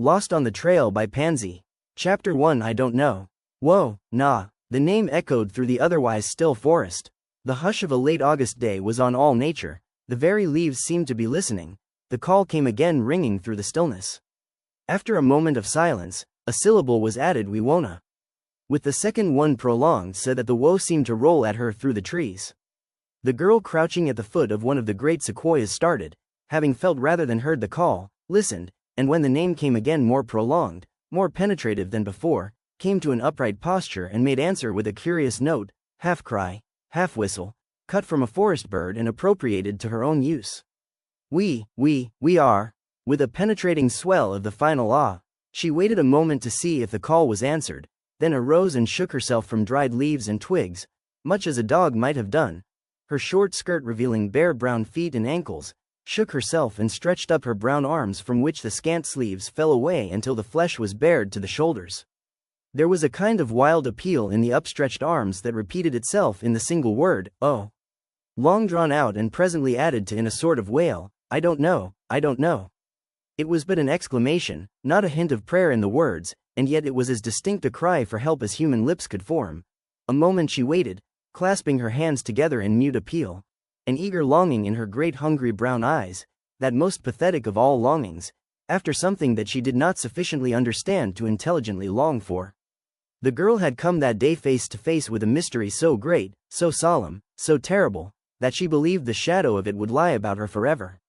Lost on the Trail by Pansy. Chapter 1. I don't know. Whoa, nah. The name echoed through the otherwise still forest. The hush of a late August day was on all nature. The very leaves seemed to be listening. The call came again, ringing through the stillness. After a moment of silence, a syllable was added: we wonna. With the second one prolonged so that the woe seemed to roll at her through the trees. The girl crouching at the foot of one of the great sequoias started, having felt rather than heard the call, listened, and when the name came again, more prolonged, more penetrative than before, came to an upright posture and made answer with a curious note, half cry, half whistle, cut from a forest bird and appropriated to her own use. We are. With a penetrating swell of the final ah, she waited a moment to see if the call was answered, then arose and shook herself from dried leaves and twigs, much as a dog might have done. Her short skirt revealing bare brown feet and ankles, shook herself and stretched up her brown arms from which the scant sleeves fell away until the flesh was bared to the shoulders. There was a kind of wild appeal in the upstretched arms that repeated itself in the single word, oh. Long drawn out and presently added to in a sort of wail, I don't know, I don't know. It was but an exclamation, not a hint of prayer in the words, and yet it was as distinct a cry for help as human lips could form. A moment she waited, clasping her hands together in mute appeal, an eager longing in her great hungry brown eyes, that most pathetic of all longings, after something that she did not sufficiently understand to intelligently long for. The girl had come that day face to face with a mystery so great, so solemn, so terrible, that she believed the shadow of it would lie about her forever.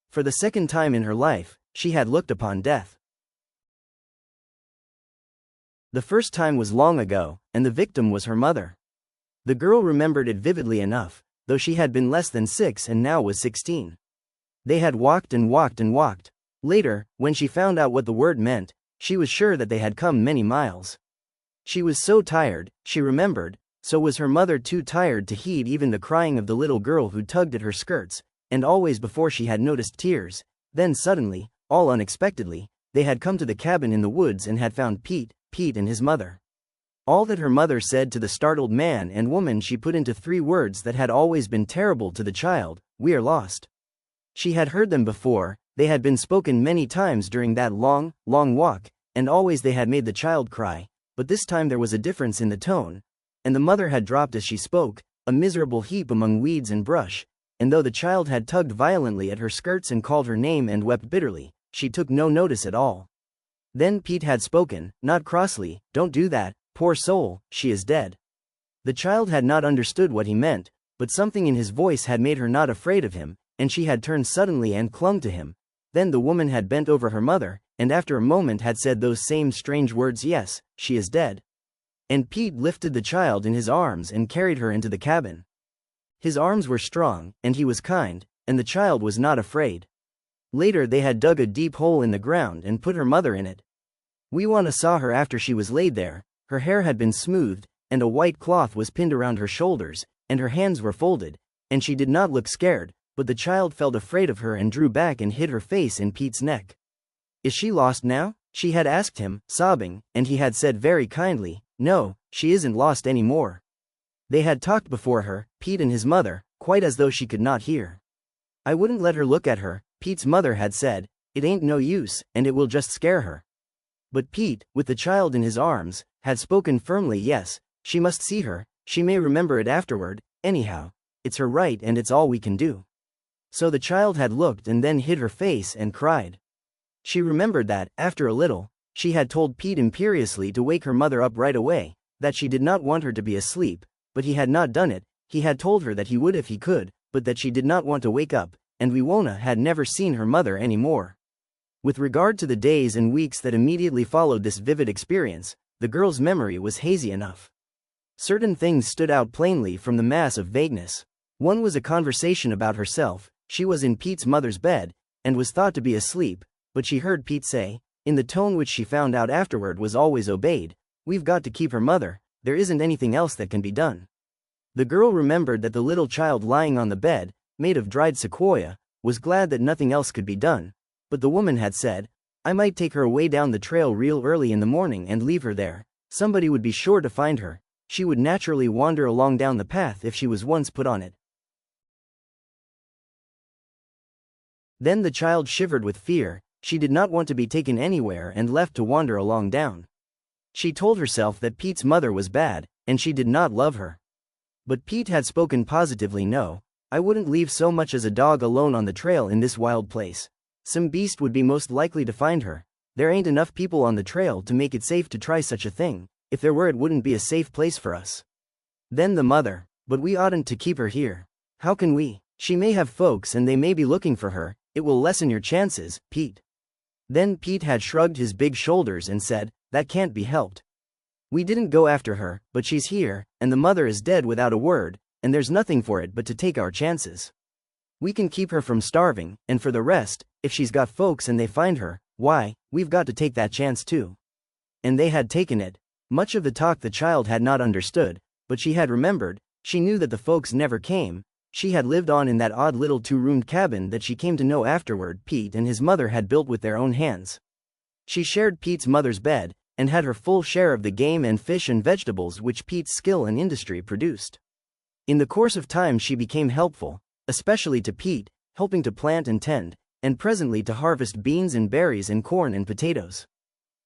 For the second time in her life, she had looked upon death. The first time was long ago, and the victim was her mother. The girl remembered it vividly enough, though she had been less than 6 and now was 16. They had walked and walked and walked. Later, when she found out what the word meant, she was sure that they had come many miles. She was so tired, she remembered, so was her mother, too tired to heed even the crying of the little girl who tugged at her skirts, and always before she had noticed tears. Then suddenly, all unexpectedly, they had come to the cabin in the woods and had found Pete and his mother. All that her mother said to the startled man and woman she put into 3 words that had always been terrible to the child: we are lost. She had heard them before, they had been spoken many times during that long walk, and always they had made the child cry, but this time there was a difference in the tone, and the mother had dropped as she spoke, a miserable heap among weeds and brush, and though the child had tugged violently at her skirts and called her name and wept bitterly, she took no notice at all. Then Pete had spoken, not crossly: don't do that, poor soul, she is dead. The child had not understood what he meant, but something in his voice had made her not afraid of him, and she had turned suddenly and clung to him. Then the woman had bent over her mother, and after a moment had said those same strange words: yes, she is dead. And Pete lifted the child in his arms and carried her into the cabin. His arms were strong, and he was kind, and the child was not afraid. Later they had dug a deep hole in the ground and put her mother in it. Weewana saw her after she was laid there. Her hair had been smoothed, and a white cloth was pinned around her shoulders, and her hands were folded, and she did not look scared, but the child felt afraid of her and drew back and hid her face in Pete's neck. Is she lost now? She had asked him, sobbing, and he had said very kindly, no, she isn't lost any more. They had talked before her, Pete and his mother, quite as though she could not hear. I wouldn't let her look at her, Pete's mother had said, it ain't no use, and it will just scare her. But Pete, with the child in his arms, had spoken firmly: yes, she must see her, she may remember it afterward, anyhow, it's her right and it's all we can do. So the child had looked and then hid her face and cried. She remembered that, after a little, she had told Pete imperiously to wake her mother up right away, that she did not want her to be asleep, but he had not done it. He had told her that he would if he could, but that she did not want to wake up, and Weewana had never seen her mother any more. With regard to the days and weeks that immediately followed this vivid experience, the girl's memory was hazy enough. Certain things stood out plainly from the mass of vagueness. One was a conversation about herself. She was in Pete's mother's bed, and was thought to be asleep, but she heard Pete say, in the tone which she found out afterward was always obeyed, we've got to keep her mother, there isn't anything else that can be done. The girl remembered that the little child lying on the bed, made of dried sequoia, was glad that nothing else could be done, but the woman had said, I might take her away down the trail real early in the morning and leave her there. Somebody would be sure to find her. She would naturally wander along down the path if she was once put on it. Then the child shivered with fear, She did not want to be taken anywhere and left to wander along down. She told herself that Pete's mother was bad, and she did not love her. But Pete had spoken positively. No, I wouldn't leave so much as a dog alone on the trail in this wild place. Some beast would be most likely to find her. There ain't enough people on the trail to make it safe to try such a thing. If there were, it wouldn't be a safe place for us. Then the mother, but we oughtn't to keep her here. How can we? She may have folks and they may be looking for her. It will lessen your chances, Pete. Then Pete had shrugged his big shoulders and said, that can't be helped. We didn't go after her, but she's here, and the mother is dead without a word, and there's nothing for it but to take our chances. We can keep her from starving, and for the rest, if she's got folks and they find her, why, we've got to take that chance too. And they had taken it. Much of the talk the child had not understood, but she had remembered. She knew that the folks never came. She had lived on in that odd little two-roomed cabin that she came to know afterward Pete and his mother had built with their own hands. She shared Pete's mother's bed, and had her full share of the game and fish and vegetables which Pete's skill and industry produced. In the course of time she became helpful, especially to Pete, helping to plant and tend, and presently to harvest beans and berries and corn and potatoes.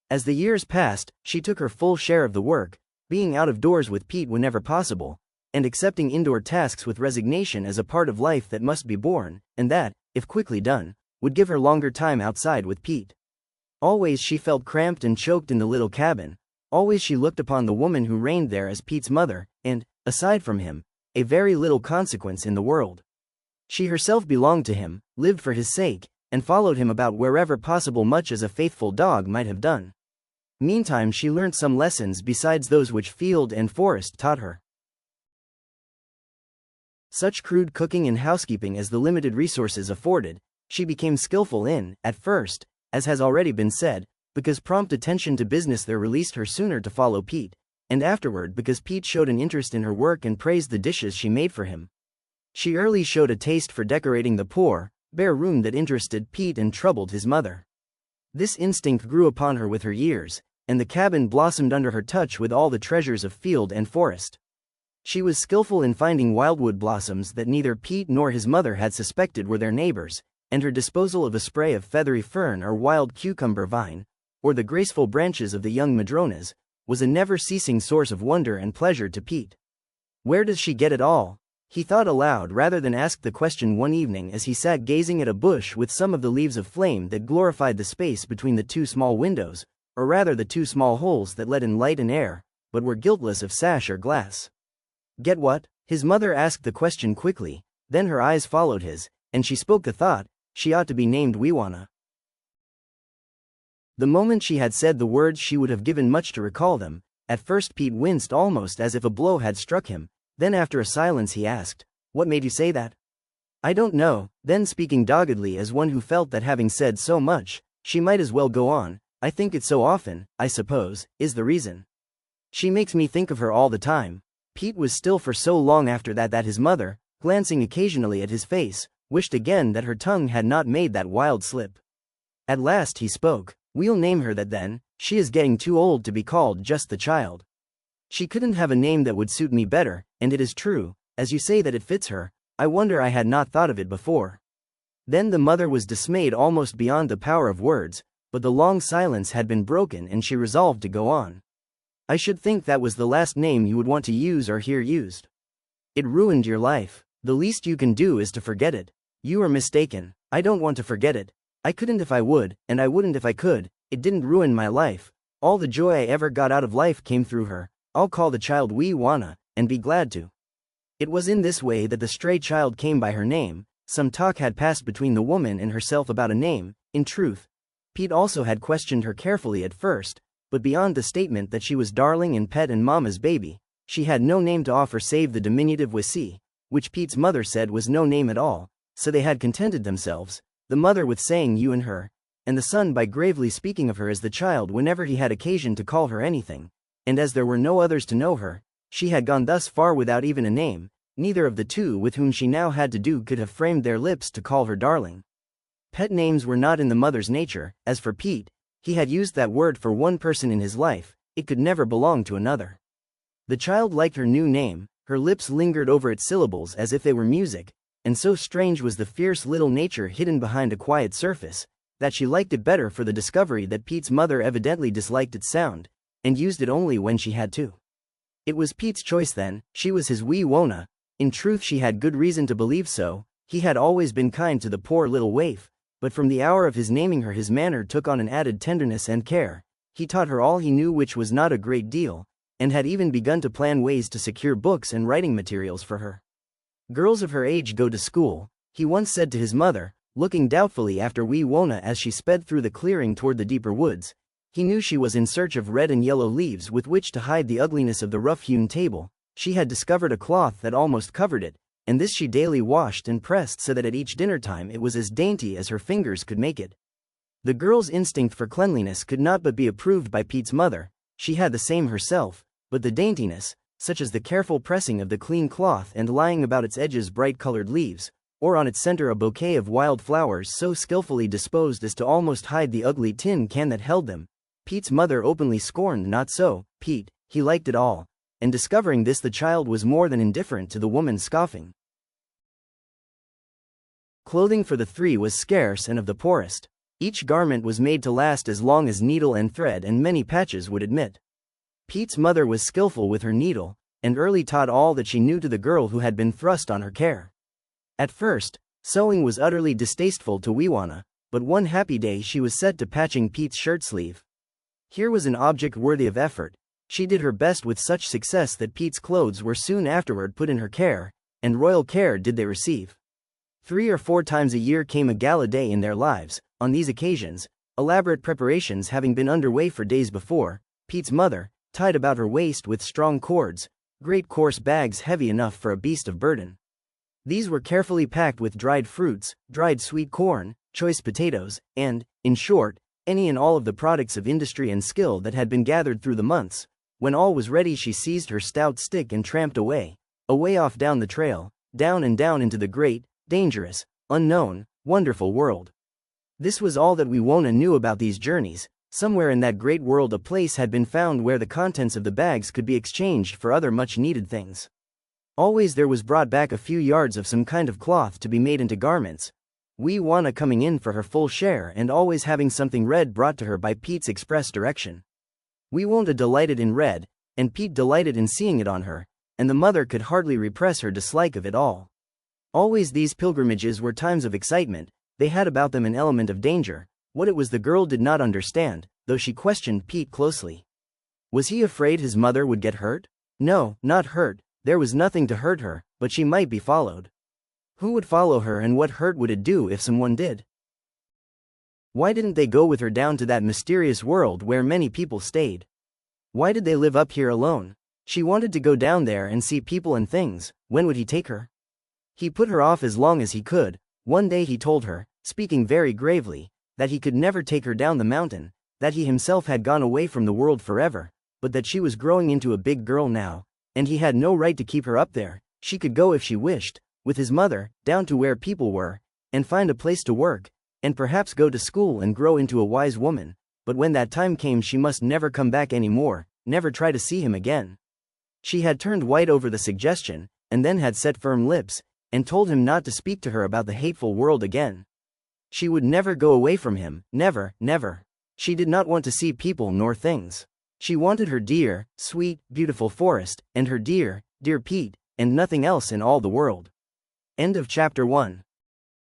As the years passed, she took her full share of the work, being out of doors with Pete whenever possible, and accepting indoor tasks with resignation as a part of life that must be borne, and that, if quickly done, would give her longer time outside with Pete. Always she felt cramped and choked in the little cabin. Always she looked upon the woman who reigned there as Pete's mother, and, aside from him, a very little consequence in the world. She herself belonged to him, lived for his sake, and followed him about wherever possible, much as a faithful dog might have done. Meantime she learnt some lessons besides those which field and forest taught her. Such crude cooking and housekeeping as the limited resources afforded, she became skillful in, at first, as has already been said, because prompt attention to business there released her sooner to follow Pete, and afterward because Pete showed an interest in her work and praised the dishes she made for him. She early showed a taste for decorating the poor, bare room that interested Pete and troubled his mother. This instinct grew upon her with her years, and the cabin blossomed under her touch with all the treasures of field and forest. She was skillful in finding wildwood blossoms that neither Pete nor his mother had suspected were their neighbors, and her disposal of a spray of feathery fern or wild cucumber vine, or the graceful branches of the young madronas, was a never-ceasing source of wonder and pleasure to Pete. Where does she get it all? He thought aloud rather than ask the question one evening as he sat gazing at a bush with some of the leaves of flame that glorified the space between the two small windows, or rather the two small holes that let in light and air, but were guiltless of sash or glass. Get what? His mother asked the question quickly, then her eyes followed his, and she spoke the thought, she ought to be named Weewana. The moment she had said the words she would have given much to recall them. At first Pete winced almost as if a blow had struck him, then after a silence he asked, what made you say that? I don't know, then speaking doggedly as one who felt that having said so much, she might as well go on, I think it so often, I suppose, is the reason. She makes me think of her all the time. Pete was still for so long after that his mother, glancing occasionally at his face, wished again that her tongue had not made that wild slip. At last he spoke, we'll name her that then, she is getting too old to be called just the child. She couldn't have a name that would suit me better, and it is true, as you say that it fits her, I wonder I had not thought of it before. Then the mother was dismayed almost beyond the power of words, but the long silence had been broken and she resolved to go on. I should think that was the last name you would want to use or hear used. It ruined your life. The least you can do is to forget it. You are mistaken. I don't want to forget it. I couldn't if I would, and I wouldn't if I could. It didn't ruin my life. All the joy I ever got out of life came through her. I'll call the child Weewana, and be glad to. It was in this way that the stray child came by her name. Some talk had passed between the woman and herself about a name. In truth, Pete also had questioned her carefully at first, but beyond the statement that she was darling and pet and mama's baby, she had no name to offer save the diminutive Wisi, which Pete's mother said was no name at all, so they had contented themselves, the mother with saying you and her, and the son by gravely speaking of her as the child whenever he had occasion to call her anything, and as there were no others to know her, she had gone thus far without even a name. Neither of the two with whom she now had to do could have framed their lips to call her darling. Pet names were not in the mother's nature. As for Pete, he had used that word for one person in his life, it could never belong to another. The child liked her new name, her lips lingered over its syllables as if they were music, and so strange was the fierce little nature hidden behind a quiet surface, that she liked it better for the discovery that Pete's mother evidently disliked its sound, and used it only when she had to. It was Pete's choice then, she was his wee Wona. In truth she had good reason to believe so. He had always been kind to the poor little waif, but from the hour of his naming her his manner took on an added tenderness and care. He taught her all he knew, which was not a great deal, and had even begun to plan ways to secure books and writing materials for her. Girls of her age go to school, he once said to his mother, looking doubtfully after wee Wona as she sped through the clearing toward the deeper woods. He knew she was in search of red and yellow leaves with which to hide the ugliness of the rough-hewn table. She had discovered a cloth that almost covered it, and this she daily washed and pressed so that at each dinner time it was as dainty as her fingers could make it. The girl's instinct for cleanliness could not but be approved by Pete's mother. She had the same herself, but the daintiness, such as the careful pressing of the clean cloth and lying about its edges bright-colored leaves, or on its center a bouquet of wild flowers so skillfully disposed as to almost hide the ugly tin can that held them, Pete's mother openly scorned. Not so, Pete, he liked it all, and discovering this the child was more than indifferent to the woman's scoffing. Clothing for the three was scarce and of the poorest. Each garment was made to last as long as needle and thread and many patches would admit. Pete's mother was skillful with her needle, and early taught all that she knew to the girl who had been thrust on her care. At first, sewing was utterly distasteful to wee Wona, but one happy day she was set to patching Pete's shirt sleeve. Here was an object worthy of effort. She did her best with such success that Pete's clothes were soon afterward put in her care, and royal care did they receive. 3 or 4 times a year came a gala day in their lives. On these occasions, elaborate preparations having been underway for days before, Pete's mother, tied about her waist with strong cords, great coarse bags heavy enough for a beast of burden. These were carefully packed with dried fruits, dried sweet corn, choice potatoes, and, in short, any and all of the products of industry and skill that had been gathered through the months. When all was ready she seized her stout stick and tramped away off down the trail, down and down into the great, dangerous, unknown, wonderful world. This was all that wee Wona knew about these journeys. Somewhere in that great world a place had been found where the contents of the bags could be exchanged for other much-needed things. Always there was brought back a few yards of some kind of cloth to be made into garments, wee Wona coming in for her full share and always having something red brought to her by Pete's express direction. Wee Wona delighted in red, and Pete delighted in seeing it on her, and the mother could hardly repress her dislike of it all. Always these pilgrimages were times of excitement. They had about them an element of danger. What it was the girl did not understand, though she questioned Pete closely. Was he afraid his mother would get hurt? No, not hurt. There was nothing to hurt her, but she might be followed. Who would follow her, and what hurt would it do if someone did? Why didn't they go with her down to that mysterious world where many people stayed? Why did they live up here alone? She wanted to go down there and see people and things. When would he take her? He put her off as long as he could. One day he told her, speaking very gravely, that he could never take her down the mountain, that he himself had gone away from the world forever, but that she was growing into a big girl now, and he had no right to keep her up there. She could go if she wished, with his mother, down to where people were, and find a place to work, and perhaps go to school and grow into a wise woman, but when that time came she must never come back any more, never try to see him again. She had turned white over the suggestion, and then had set firm lips, and told him not to speak to her about the hateful world again. She would never go away from him, never, never. She did not want to see people nor things. She wanted her dear, sweet, beautiful forest, and her dear, dear Pete, and nothing else in all the world. End of chapter 1.